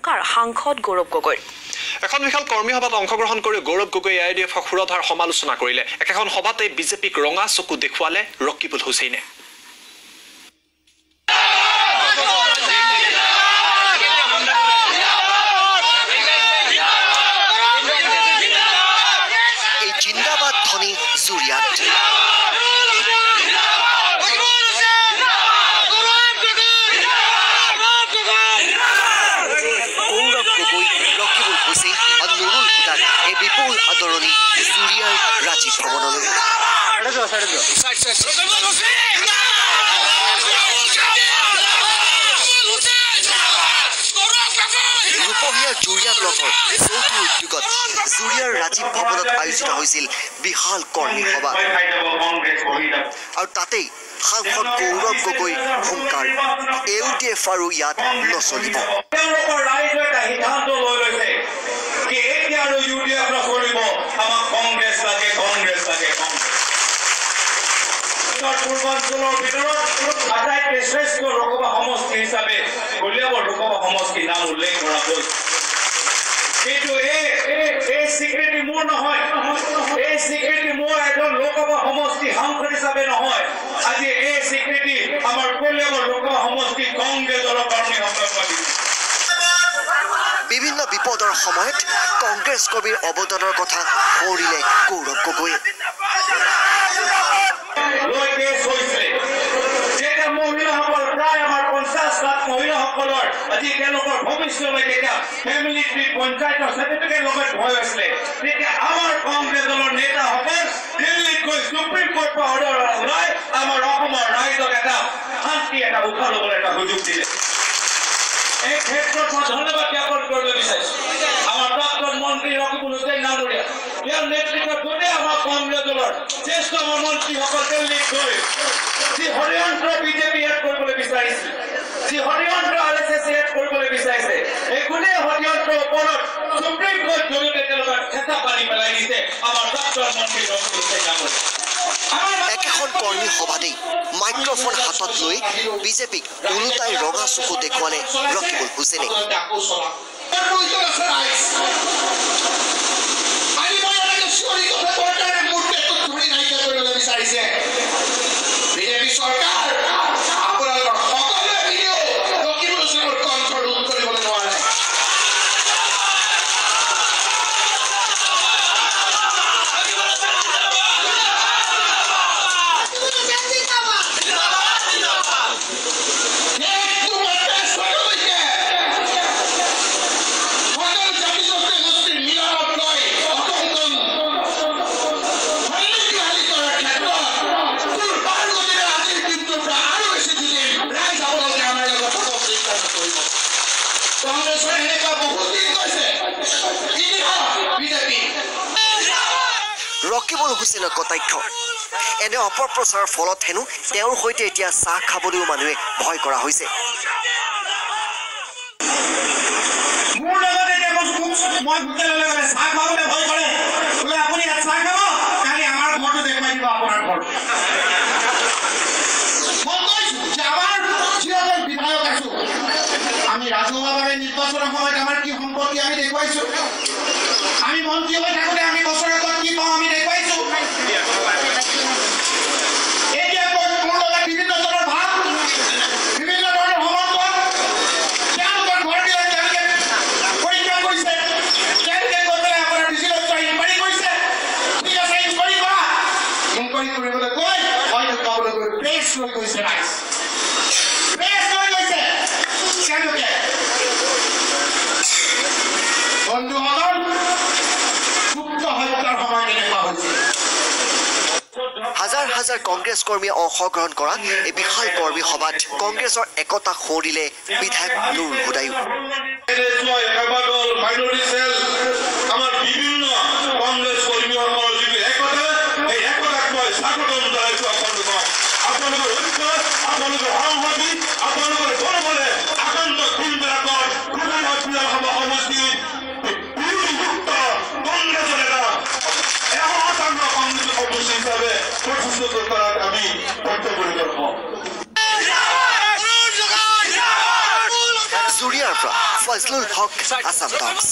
হুংকাৰ সাংসদ গৌৰৱ গগৈ এখন বিশাল কৰ্মী সভাত অংশগ্ৰহণ কৰি গৌৰৱ গগৈ AIDFক সুৰধাৰ সমালোচনা কৰিলে একেখন সভাতে বিজেপিক ৰঙা চকু দেখুৱালে ৰকিবুল হুছেইনে এই জিন্দাবাদ ধ্বনি জুৰিয়াত বিপুল আদৰণি জুৰিয়াৰ ৰাজীৱ ভৱনলৈ ৰূপহীয়া জুৰিয়া ব্লকৰ চৌথ উদ্যোগত জুৰিয়াৰ ৰাজীৱ ভৱনত আয়োজিত হৈছিল বিশাল কৰ্মী সভা আৰু তাতেই সাংসদ গৌৰৱ গগৈ হুংকাৰ AUDF আৰু ইয়াত নচলিব UDF নকৰিব আমাক কংগ্ৰেছ লাগে পূৰ্বাঞ্চলৰ ভিতৰত আটাইতকৈ শ্ৰেষ্ঠ লোকসভা সমষ্টি হিচাপে কলিয়াবৰ লোকসভা সমষ্টিৰ নাম উল্লেখ কৰা হ'ল কিন্তু এই স্বীকৃতি মোৰ নহয় এই স্বীকৃতি মোৰ এজন লোকসভা সমষ্টি সাংসদ হিচাপে নহয় আজি এই স্বীকৃতি আমাৰ কলিয়াবৰ লোকসভা সমষ্টি কংগ্ৰেছ দলৰ কৰ্মী সকলক বিভিন্ন বিপদৰ সময়ত কংগ্ৰেছ কৰ্মীৰ অৱদানৰ কথা সোঁৱৰিলে গৌৰৱ গগৈয়ে যেতিয়া মহিলাসকল প্ৰায় আমাৰ 50 লাখ মহিলাসকলৰ আজি তেওঁলোকৰ ভৱিষ্যলৈ যেতিয়া ফেমিলি ট্ৰী পঞ্চায়তৰ চাৰ্টিফিকেট লগত হৈ আছিলে তেতিয়া আমাৰ কংগ্ৰেছ দলৰ নেতাসকল দিল্লীত গৈ সুপ্ৰিম কোৰ্টৰ অৰ্ডাৰ ওলাই আমাৰ অসমৰ ৰাইজক এটা শান্তি এটা উশাহ ল'বলৈ এটা সুযোগ দিলে এই ক্ষেত্ৰত মই ধন্যবাদ জ্ঞাপন কৰিব বিচাৰিছো আমাৰ প্ৰাক্তন মন্ত্ৰী ৰকিবুল হুছেইন ডাঙৰীয়া ইয়াৰ নেতৃত্বত গোটেই আমাৰ কংগ্ৰেছ দলৰ জ্যেষ্ঠ মন্ত্ৰীসকল দিল্লীত গৈ যি ষড়যন্ত্ৰ বিজেপি এড কৰিবলৈ বিচাৰিছিল যি ষড়যন্ত্ৰ RSS এড কৰিবলৈ বিচাৰিছে এই গোটেই ষড়যন্ত্ৰৰ ওপৰত সুপ্ৰিম কোৰ্ট জৰিয়তে তেওঁলোকক খেতা পাৰি পেলাই দিছে আমাৰ প্ৰাক্তন মন্ত্ৰী ৰকিবুল হুছেইন ডাঙৰীয়া একেখন কৰ্মী সভাতেই মাইক্ৰফোন হাতত লৈ বিজেপিক ওলোটাই ৰঙা চকু দেখুৱালে ৰকিবুল হুছেইনে ৰকিবুল হুছেইনৰ কটাক্ষ এনে অপপ্ৰচাৰৰ ফলত হেনো তেওঁৰ সৈতে এতিয়া চাহ খাবলৈও মানুহে ভয় কৰা হৈছে আমি ৰাজহুৱাভাৱে নিৰ্বাচনৰ সময়ত আমাৰ কি সম্পত্তি আমি দেখুৱাইছো আমি মন্ত্ৰী হৈ থাকোঁতে আমি বছৰেকত কি পাওঁ আমি দেখুৱাইছো এতিয়া মোৰ লগত বিভিন্ন ধৰণৰ ভাৱ বিভিন্ন ধৰণৰ সমৰ্থন তেওঁলোকৰ ঘৰবিলাক তেওঁলোকে পৰীক্ষা কৰিছে তেওঁলোকে গৈ পেলাই আপোনাৰ ডিজিটেল ইনকুৱাৰী কৰিছে ঠিক আছে ইনকুৱাৰী কৰা ইনকুৱাৰী কৰিবলৈ গৈ হয়তো পাবলৈ গৈ প্ৰেছ লৈ গৈছে প্ৰেছ লৈ গৈছে তেওঁলোকে বন্ধুসকল গুপ্ত হত্যাৰ সময় এনেকুৱা হৈছে হাজাৰ হাজাৰ কংগ্ৰেছ কৰ্মীয়ে অংশগ্ৰহণ কৰা এই বিশাল কৰ্মী সভাত কংগ্ৰেছৰ একতা সোঁৱৰিলে বিধায়ক নুৰুল হুদায়ো আমাৰ বিভিন্ন কংগ্ৰেছ কৰ্মীসকলৰ যিটো একতা এই একতাক মই স্বাগতম জনাইছো আপোনালোকৰ ঐক্য আপোনালোকৰ সংহতি আপোনালোকৰ গৌৰৱৰে আকান্ত দিনবিলাকৰ বিধানসভা সমষ্টিত বিৰোধীযুক্ত কংগ্ৰেছৰ এটা একাংশ কংগ্ৰেছ সমষ্টি হিচাপে প্ৰতিষ্ঠিত কৰাত আমি কৰ্তব্যৰত হওঁ জুৰিয়াৰ পৰা ফজলুল হক, আছাম টক্স।